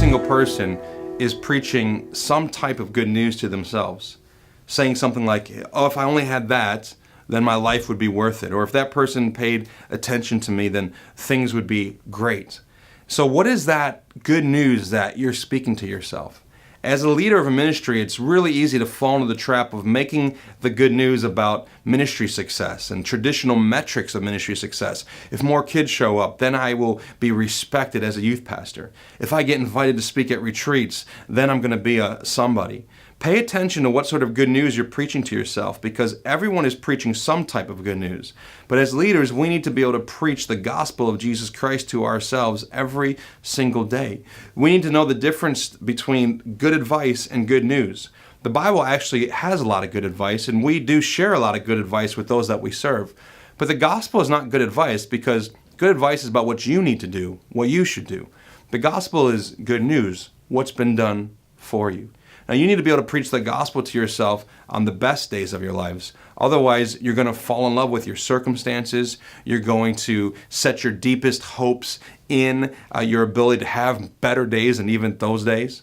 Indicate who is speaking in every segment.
Speaker 1: single person is preaching some type of good news to themselves, saying something like, oh, if I only had that, then my life would be worth it. Or if that person paid attention to me, then things would be great. So what is that good news that you're speaking to yourself? As a leader of a ministry, it's really easy to fall into the trap of making the good news about ministry success and traditional metrics of ministry success. If more kids show up, then I will be respected as a youth pastor. If I get invited to speak at retreats, then I'm going to be a somebody. Pay attention to what sort of good news you're preaching to yourself, because everyone is preaching some type of good news. But as leaders, we need to be able to preach the gospel of Jesus Christ to ourselves every single day. We need to know the difference between good advice and good news. The Bible actually has a lot of good advice, and we do share a lot of good advice with those that we serve. But the gospel is not good advice, because good advice is about what you need to do, what you should do. The gospel is good news, what's been done for you. Now, you need to be able to preach the gospel to yourself on the best days of your lives. Otherwise, you're going to fall in love with your circumstances. You're going to set your deepest hopes in your ability to have better days and even those days.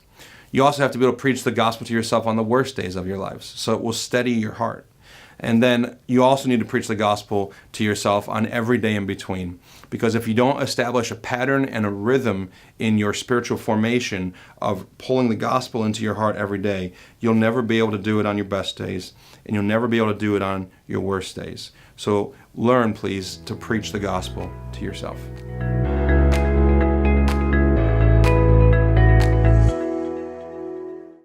Speaker 1: You also have to be able to preach the gospel to yourself on the worst days of your lives, so it will steady your heart. And then you also need to preach the gospel to yourself on every day in between. Because if you don't establish a pattern and a rhythm in your spiritual formation of pulling the gospel into your heart every day, you'll never be able to do it on your best days, and you'll never be able to do it on your worst days. So learn, please, to preach the gospel to yourself.